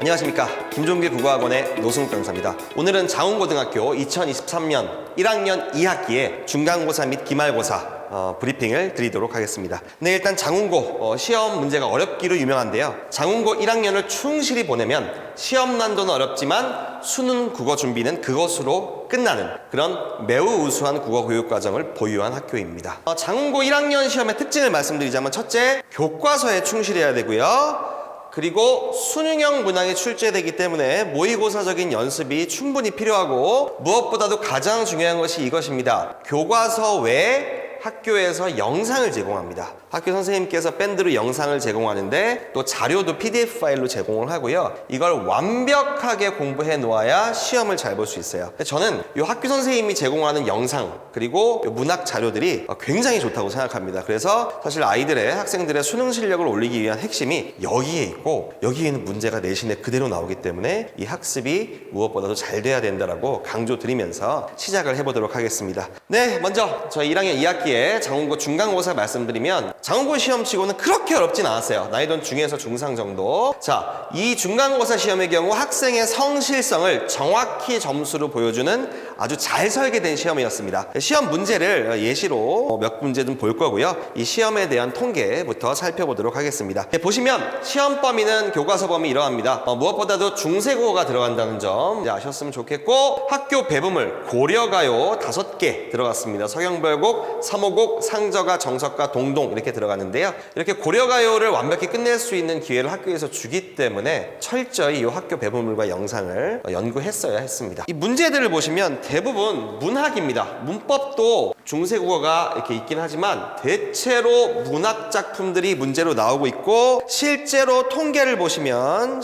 안녕하십니까. 김종길 국어학원의 노승욱 강사입니다. 오늘은 장운고등학교 2023년 1학년 2학기의 중간고사 및 기말고사 브리핑을 드리도록 하겠습니다. 네, 일단 장운고 시험 문제가 어렵기로 유명한데요. 장운고 1학년을 충실히 보내면 시험 난도는 어렵지만 수능 국어 준비는 그것으로 끝나는 그런 매우 우수한 국어 교육 과정을 보유한 학교입니다. 장운고 1학년 시험의 특징을 말씀드리자면, 첫째, 교과서에 충실해야 되고요. 그리고 수능형 문항이 출제되기 때문에 모의고사적인 연습이 충분히 필요하고, 무엇보다도 가장 중요한 것이 이것입니다. 교과서 외에 학교에서 영상을 제공합니다. 학교 선생님께서 밴드로 영상을 제공하는데 또 자료도 PDF 파일로 제공을 하고요. 이걸 완벽하게 공부해 놓아야 시험을 잘 볼 수 있어요. 저는 이 학교 선생님이 제공하는 영상 그리고 문학 자료들이 굉장히 좋다고 생각합니다. 그래서 사실 학생들의 수능 실력을 올리기 위한 핵심이 여기에 있고, 여기에는 문제가 내신에 그대로 나오기 때문에 이 학습이 무엇보다도 잘 돼야 된다라고 강조드리면서 시작을 해보도록 하겠습니다. 네, 먼저 저희 1학년 2학기에 장운고 중간고사 말씀드리면, 장운고 시험치고는 그렇게 어렵진 않았어요. 난이도는 중에서 중상 정도. 자, 이 중간고사 시험의 경우 학생의 성실성을 정확히 점수로 보여주는 아주 잘 설계된 시험이었습니다. 시험 문제를 예시로 몇 문제 좀 볼 거고요. 이 시험에 대한 통계부터 살펴보도록 하겠습니다. 보시면 시험 범위는 교과서 범위 이러합니다. 무엇보다도 중세국어가 들어간다는 점 아셨으면 좋겠고, 학교 배분물 고려가요 5개 들어갔습니다. 서경별곡, 삼호곡, 상저가, 정석가, 동동 이렇게 들어가는데요. 이렇게 고려가요를 완벽히 끝낼 수 있는 기회를 학교에서 주기 때문에 철저히 이 학교 배분물과 영상을 연구했어야 했습니다. 이 문제들을 보시면 대부분 문학입니다. 문법도 중세국어가 이렇게 있긴 하지만 대체로 문학 작품들이 문제로 나오고 있고, 실제로 통계를 보시면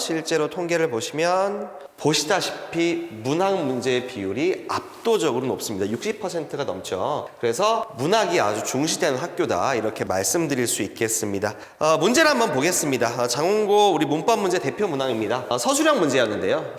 보시다시피 문학 문제의 비율이 압도적으로 높습니다. 60%가 넘죠. 그래서 문학이 아주 중시되는 학교다, 이렇게 말씀드릴 수 있겠습니다. 문제를 한번 보겠습니다. 장운고 우리 문법 문제 대표 문항입니다. 서술형 문제였는데요.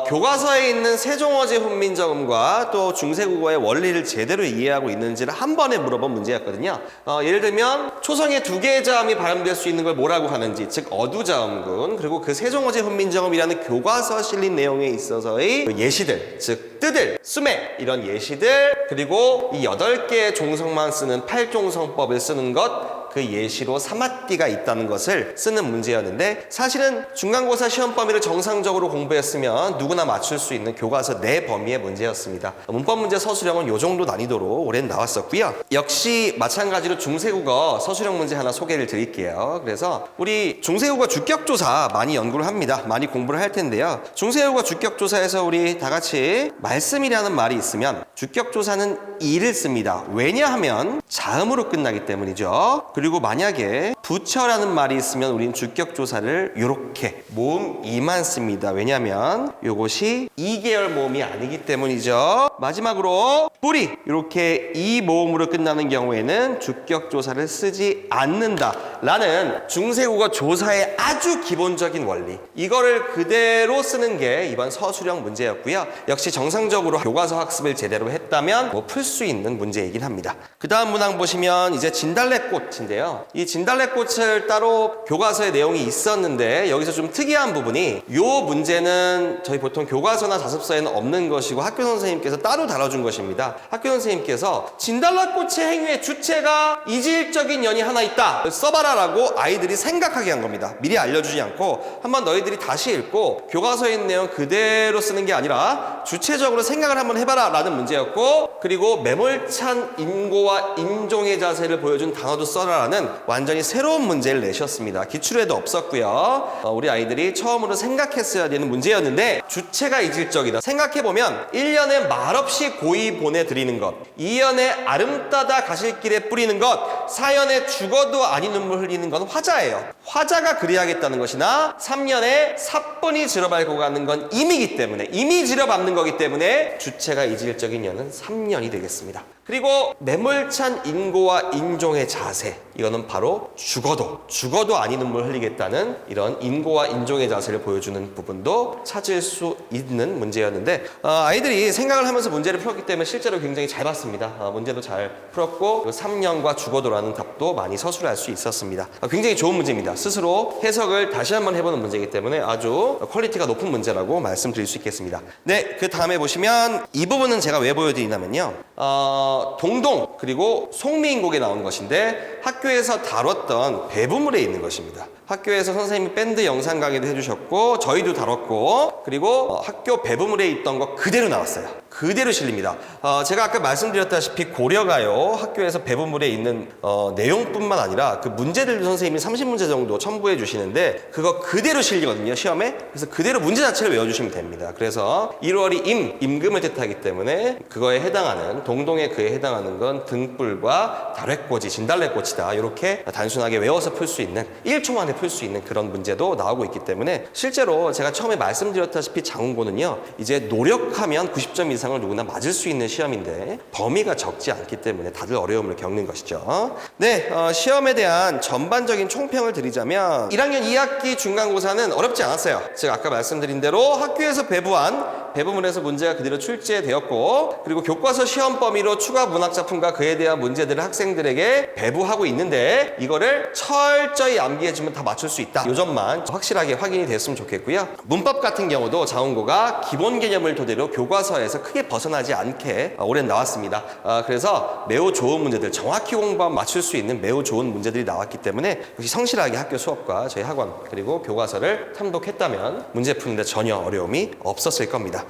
교과서에 있는 세종어제 훈민정음과 또 중세국어의 원리를 제대로 이해하고 있는지를 한 번에 물어본 문제였거든요. 예를 들면 초성에 2개의 자음이 발음될 수 있는 걸 뭐라고 하는지, 즉 어두자음군, 그리고 그 세종어제 훈민정음이라는 교과서 실린 내용에 있어서의 예시들, 즉 뜨들, 수매 이런 예시들, 그리고 이 8개의 종성만 쓰는 8종성법을 쓰는 것, 그 예시로 사마띠가 있다는 것을 쓰는 문제였는데, 사실은 중간고사 시험 범위를 정상적으로 공부했으면 누구나 맞출 수 있는 교과서 내 범위의 문제였습니다. 문법 문제 서술형은 이 정도 난이도로 올해는 나왔었고요. 역시 마찬가지로 중세국어 서술형 문제 하나 소개를 드릴게요. 그래서 우리 중세국어 주격조사 많이 연구를 합니다. 많이 공부를 할 텐데요. 중세국어 주격조사에서 우리 다 같이 말씀이라는 말이 있으면 주격조사는 이를 씁니다. 왜냐하면 자음으로 끝나기 때문이죠. 그리고 만약에 부처라는 말이 있으면 우리는 주격조사를 이렇게 모음 이만 씁니다. 왜냐하면 이것이 이계열 모음이 아니기 때문이죠. 마지막으로 뿌리, 이렇게 이 모음으로 끝나는 경우에는 주격조사를 쓰지 않는다라는 중세국어 조사의 아주 기본적인 원리, 이거를 그대로 쓰는 게 이번 서술형 문제였고요. 역시 정상적으로 교과서 학습을 제대로 했다면 풀 수 있는 문제이긴 합니다. 그 다음 문항 보시면 이제 진달래꽃인데요. 이 진달래꽃을 따로 교과서에 내용이 있었는데, 여기서 좀 특이한 부분이, 이 문제는 저희 보통 교과서나 자습서에는 없는 것이고 학교 선생님께서 따로 다뤄준 것입니다. 학교 선생님께서 진달래꽃의 행위의 주체가 이질적인 연이 하나 있다, 써봐라 라고 아이들이 생각하게 한 겁니다. 미리 알려주지 않고 한번 너희들이 다시 읽고 교과서에 있는 내용 그대로 쓰는 게 아니라 주체적으로 생각을 한번 해봐라 라는 문제였고, 그리고 매몰찬 인고와 인종의 자세를 보여준 단어도 써라라는 완전히 새로운 문제를 내셨습니다. 기출에도 없었고요. 우리 아이들이 처음으로 생각했어야 되는 문제였는데, 주체가 이질적이다. 생각해보면 1년에 말없이 고이 보내드리는 것, 2년에 아름따다 가실 길에 뿌리는 것, 4년에 죽어도 아닌 눈물 흘리는 건 화자예요. 화자가 그리하겠다는 것이나 3년에 사뿐히 지러밟고 가는 건 임이기 때문에, 임이 지러밟는 거기 때문에 주체가 이질적인 년은 3년이 되겠습니다. 그리고 매몰찬 인고와 인종의 자세, 이거는 바로 죽어도 아닌 눈물 흘리겠다는 이런 인고와 인종의 자세를 보여주는 부분도 찾을 수 있는 문제였는데, 아이들이 생각을 하면서 문제를 풀었기 때문에 실제로 굉장히 잘 봤습니다. 문제도 잘 풀었고 3년과 죽어도라는 답도 많이 서술할 수 있었습니다. 있습니다. 굉장히 좋은 문제입니다. 스스로 해석을 다시 한번 해보는 문제이기 때문에 아주 퀄리티가 높은 문제라고 말씀드릴 수 있겠습니다. 네, 그 다음에 보시면 이 부분은 제가 왜 보여드리냐면요. 동동 그리고 송미인곡에 나오는 것인데 학교에서 다뤘던 배부물에 있는 것입니다. 학교에서 선생님이 밴드 영상 강의도 해주셨고 저희도 다뤘고 그리고 학교 배부물에 있던 거 그대로 나왔어요. 그대로 실립니다. 제가 아까 말씀드렸다시피 고려가요 학교에서 배부물에 있는 내용뿐만 아니라 그 문제들도 선생님이 30문제 정도 첨부해 주시는데 그거 그대로 실리거든요, 시험에. 그래서 그대로 문제 자체를 외워주시면 됩니다. 그래서 1월이 임금을 뜻하기 때문에 그거에 해당하는 동동의 그에 해당하는 건 등불과 다래꽃이 진달래꽃이다, 이렇게 단순하게 외워서 풀 수 있는 1초 만에 풀 수 있는 그런 문제도 나오고 있기 때문에 실제로 제가 처음에 말씀드렸다시피 장훈고는요 이제 노력하면 90점 이상을 누구나 맞을 수 있는 시험인데 범위가 적지 않기 때문에 다들 어려움을 겪는 것이죠. 네, 시험에 대한 전반적인 총평을 드리자면 1학년 2학기 중간고사는 어렵지 않았어요. 제가 아까 말씀드린 대로 학교에서 배부한 배부물에서 문제가 그대로 출제되었고 그리고 교과서 시험 범위로 추가 문학작품과 그에 대한 문제들을 학생들에게 배부하고 있는데 이거를 철저히 암기해주면 다 맞출 수 있다. 이 점만 확실하게 확인이 됐으면 좋겠고요. 문법 같은 경우도 장훈고가 기본 개념을 토대로 교과서에서 크게 벗어나지 않게 올해 나왔습니다. 그래서 매우 좋은 문제들, 정확히 공부하면 맞출 수 있는 매우 좋은 문제들이 나왔기 때문에 역시 성실하게 학교 수업과 저희 학원 그리고 교과서를 탐독했다면 문제 푸는데 전혀 어려움이 없었을 겁니다.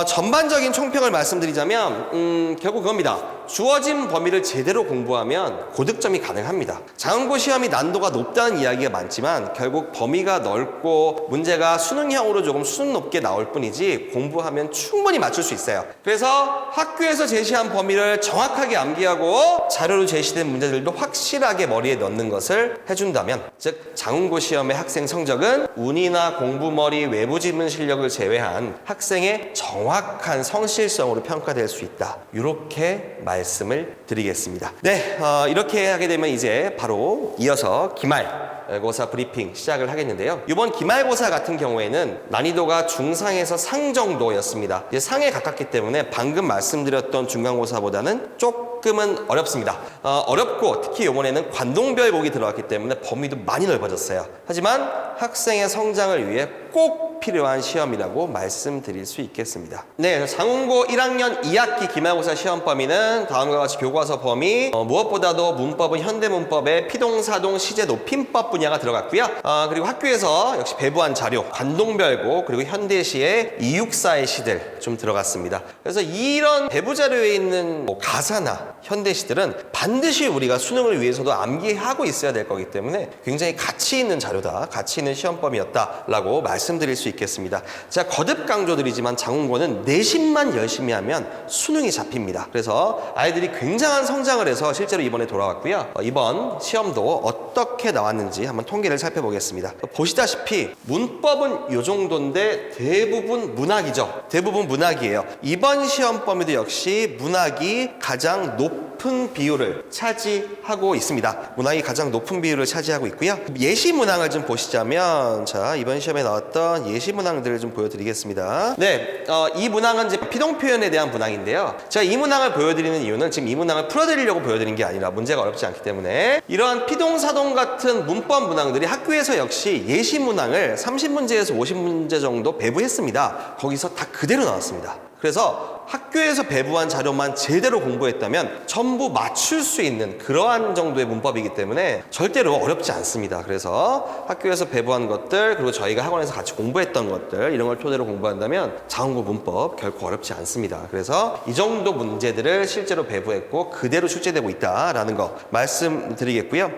전반적인 총평을 말씀드리자면 결국 그겁니다. 주어진 범위를 제대로 공부하면 고득점이 가능합니다. 장훈고 시험이 난도가 높다는 이야기가 많지만 결국 범위가 넓고 문제가 수능형으로 조금 수준 높게 나올 뿐이지 공부하면 충분히 맞출 수 있어요. 그래서 학교에서 제시한 범위를 정확하게 암기하고 자료로 제시된 문제들도 확실하게 머리에 넣는 것을 해준다면 즉 장훈고 시험의 학생 성적은 운이나 공부머리, 외부 지문 실력을 제외한 학생의 정확한 성실성으로 평가될 수 있다. 이렇게 말씀을 드리겠습니다. 네, 이렇게 하게 되면 이제 바로 이어서 기말고사 브리핑 시작을 하겠는데요. 이번 기말고사 같은 경우에는 난이도가 중상에서 상 정도였습니다. 이제 상에 가깝기 때문에 방금 말씀드렸던 중간고사보다는 조금은 어렵습니다. 어렵고 특히 이번에는 관동별곡이 들어갔기 때문에 범위도 많이 넓어졌어요. 하지만 학생의 성장을 위해 꼭 필요한 시험이라고 말씀드릴 수 있겠습니다. 네, 장훈고 1학년 2학기 기말고사 시험 범위는 다음과 같이 교과서 범위, 무엇보다도 문법은 현대문법의 피동사동 시제 높임법 분야가 들어갔고요. 그리고 학교에서 역시 배부한 자료, 관동별곡 그리고 현대시의 이육사의 시들 좀 들어갔습니다. 그래서 이런 배부 자료에 있는 가사나 현대시들은 반드시 우리가 수능을 위해서도 암기하고 있어야 될 거기 때문에 굉장히 가치 있는 자료다, 가치 있는 시험 범위였다라고 말씀드릴 수 있겠습니다. 제가 거듭 강조드리지만 장훈고는 내신만 열심히 하면 수능이 잡힙니다. 그래서 아이들이 굉장한 성장을 해서 실제로 이번에 돌아왔고요. 이번 시험도 어떻게 나왔는지 한번 통계를 살펴보겠습니다. 보시다시피 문법은 이 정도인데 대부분 문학이죠. 대부분 문학이에요. 이번 시험 범위도 역시 문학이 가장 높은 비율을 차지하고 있습니다. 문학이 가장 높은 비율을 차지하고 있고요. 예시 문항을 좀 보시자면 자, 이번 시험에 나왔던 예시 문항들을 좀 보여드리겠습니다. 네, 이 문항은 이제 피동 표현에 대한 문항인데요. 제가 이 문항을 보여드리는 이유는 지금 이 문항을 풀어드리려고 보여드린 게 아니라 문제가 어렵지 않기 때문에 이러한 피동사동 같은 문법 문항들이 학교에서 역시 예시 문항을 30문제에서 50문제 정도 배부했습니다. 거기서 다 그대로 나왔습니다. 그래서 학교에서 배부한 자료만 제대로 공부했다면 전부 맞출 수 있는 그러한 정도의 문법이기 때문에 절대로 어렵지 않습니다. 그래서 학교에서 배부한 것들 그리고 저희가 학원에서 같이 공부했던 것들 이런 걸 토대로 공부한다면 장훈고 문법 결코 어렵지 않습니다. 그래서 이 정도 문제들을 실제로 배부했고 그대로 출제되고 있다라는 거 말씀드리겠고요.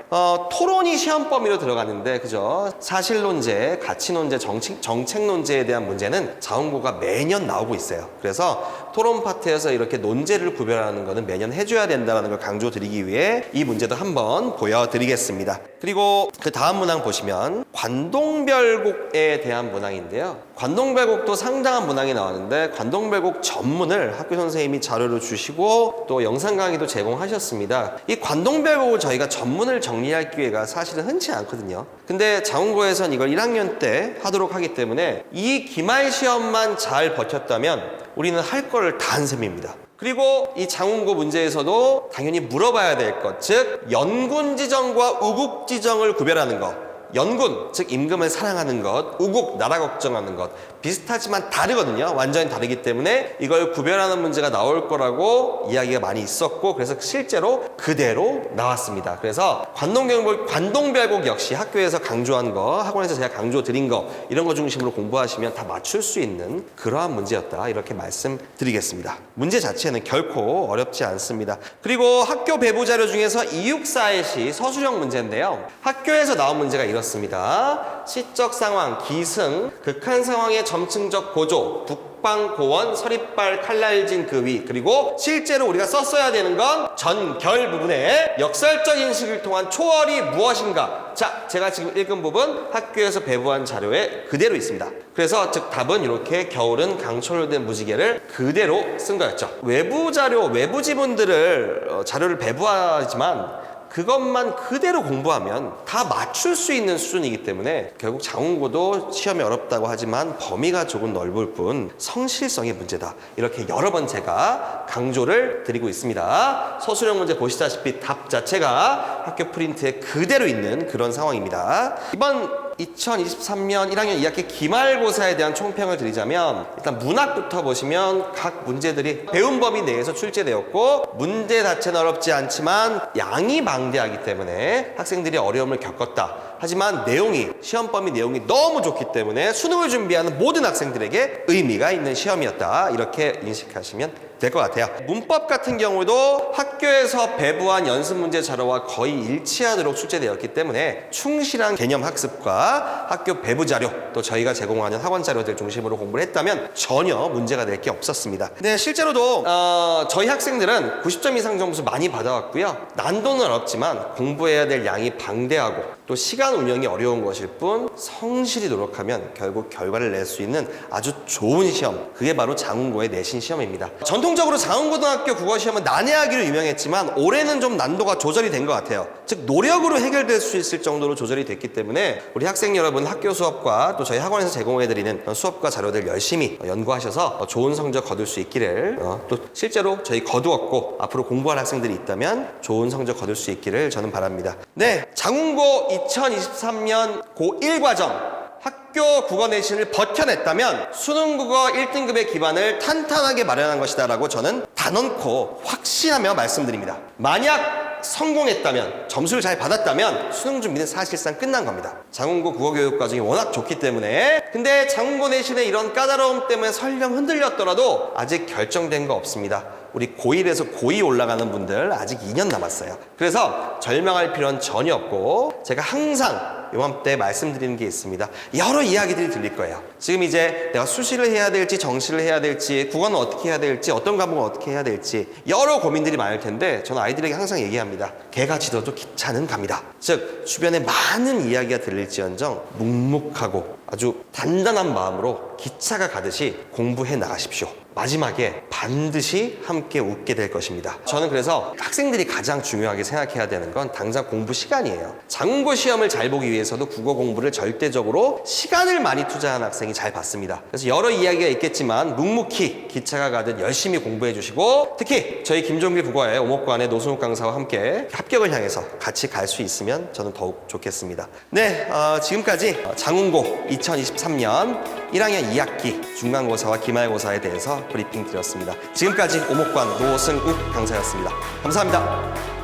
토론이 시험 범위로 들어가는데 그죠? 사실논제, 가치논제, 정책논제에 대한 문제는 장훈고가 매년 나오고 있어요. 그래서 토론 파트에서 이렇게 논제를 구별하는 것은 매년 해줘야 된다는 걸 강조드리기 위해 이 문제도 한번 보여드리겠습니다. 그리고 그 다음 문항 보시면 관동별곡에 대한 문항인데요. 관동별곡도 상당한 문항이 나왔는데 관동별곡 전문을 학교 선생님이 자료로 주시고 또 영상 강의도 제공하셨습니다. 이 관동별곡을 저희가 전문을 정리할 기회가 사실은 흔치 않거든요. 근데 장훈고에선 이걸 1학년 때 하도록 하기 때문에 이 기말 시험만 잘 버텼다면 우리는 할 거를 다 한 셈입니다. 그리고 이 장훈고 문제에서도 당연히 물어봐야 될 것, 즉 연군 지정과 우국 지정을 구별하는 것. 연군, 즉 임금을 사랑하는 것, 우국, 나라 걱정하는 것 비슷하지만 다르거든요. 완전히 다르기 때문에 이걸 구별하는 문제가 나올 거라고 이야기가 많이 있었고, 그래서 실제로 그대로 나왔습니다. 그래서 관동별곡 역시 학교에서 강조한 거, 학원에서 제가 강조 드린 거, 이런 거 중심으로 공부하시면 다 맞출 수 있는 그러한 문제였다, 이렇게 말씀드리겠습니다. 문제 자체는 결코 어렵지 않습니다. 그리고 학교 배부 자료 중에서 이육사의시 서술형 문제인데요, 학교에서 나온 문제가 이렇습니다. 시적 상황, 기승, 극한 상황의 점층적 고조, 북방고원, 서리빨, 칼날진 그 위, 그리고 실제로 우리가 썼어야 되는 건 전결 부분에 역설적 인식을 통한 초월이 무엇인가. 자, 제가 지금 읽은 부분 학교에서 배부한 자료에 그대로 있습니다. 그래서 즉 답은 이렇게 겨울은 강철로 된 무지개를 그대로 쓴 거였죠. 외부 자료, 외부 지문들을 자료를 배부하지만 그것만 그대로 공부하면 다 맞출 수 있는 수준이기 때문에 결국 장훈고도 시험이 어렵다고 하지만 범위가 조금 넓을 뿐 성실성의 문제다, 이렇게 여러 번 제가 강조를 드리고 있습니다. 서술형 문제 보시다시피 답 자체가 학교 프린트에 그대로 있는 그런 상황입니다. 이번 2023년 1학년 2학기 기말고사에 대한 총평을 드리자면, 일단 문학부터 보시면 각 문제들이 배운 범위 내에서 출제되었고, 문제 자체는 어렵지 않지만 양이 방대하기 때문에 학생들이 어려움을 겪었다. 하지만 내용이, 시험 범위 내용이 너무 좋기 때문에 수능을 준비하는 모든 학생들에게 의미가 있는 시험이었다, 이렇게 인식하시면 될 것 같아요. 문법 같은 경우도 학교에서 배부한 연습 문제 자료와 거의 일치하도록 출제되었기 때문에 충실한 개념 학습과 학교 배부 자료, 또 저희가 제공하는 학원 자료들 중심으로 공부를 했다면 전혀 문제가 될 게 없었습니다. 네, 실제로도 저희 학생들은 90점 이상 점수 많이 받아왔고요. 난도는 어렵지만 공부해야 될 양이 방대하고 또 시간 운영이 어려운 것일 뿐 성실히 노력하면 결국 결과를 낼 수 있는 아주 좋은 시험, 그게 바로 장훈고의 내신 시험입니다. 전통적으로 장훈고등학교 국어시험은 난해하기로 유명했지만 올해는 좀 난도가 조절이 된 것 같아요. 즉 노력으로 해결될 수 있을 정도로 조절이 됐기 때문에 우리 학생 여러분 학교 수업과 또 저희 학원에서 제공해드리는 수업과 자료들 열심히 연구하셔서 좋은 성적 거둘 수 있기를, 또 실제로 저희 거두었고 앞으로 공부할 학생들이 있다면 좋은 성적 거둘 수 있기를 저는 바랍니다. 네, 장훈고 2023년 고1 과정 학교 국어 내신을 버텨냈다면 수능국어 1등급의 기반을 탄탄하게 마련한 것이다 라고 저는 단언코 확신하며 말씀드립니다. 만약 성공했다면, 점수를 잘 받았다면 수능 준비는 사실상 끝난 겁니다. 장훈고 국어교육 과정이 워낙 좋기 때문에. 근데 장훈고 내신의 이런 까다로움 때문에 설령 흔들렸더라도 아직 결정된 거 없습니다. 우리 고1에서 고2 올라가는 분들 아직 2년 남았어요. 그래서 절망할 필요는 전혀 없고, 제가 항상 요맘때 말씀드리는 게 있습니다. 여러 이야기들이 들릴 거예요. 지금 이제 내가 수시를 해야 될지 정시를 해야 될지, 국어는 어떻게 해야 될지, 어떤 과목은 어떻게 해야 될지 여러 고민들이 많을 텐데 저는 아이들에게 항상 얘기합니다. 개가 짖어도 기차는 갑니다. 즉 주변에 많은 이야기가 들릴지언정 묵묵하고 아주 단단한 마음으로 기차가 가듯이 공부해 나가십시오. 마지막에 반드시 함께 웃게 될 것입니다. 저는 그래서 학생들이 가장 중요하게 생각해야 되는 건 당장 공부 시간이에요. 장훈고 시험을 잘 보기 위해서도 국어 공부를 절대적으로 시간을 많이 투자한 학생이 잘 봤습니다. 그래서 여러 이야기가 있겠지만 묵묵히 기차가 가듯 열심히 공부해 주시고, 특히 저희 김종길 국어의 오목관의 노순욱 강사와 함께 합격을 향해서 같이 갈 수 있으면 저는 더욱 좋겠습니다. 네, 지금까지 장훈고 2023년 1학년 2학기 중간고사와 기말고사에 대해서 브리핑 드렸습니다. 지금까지 오목관 노승욱 강사였습니다. 감사합니다.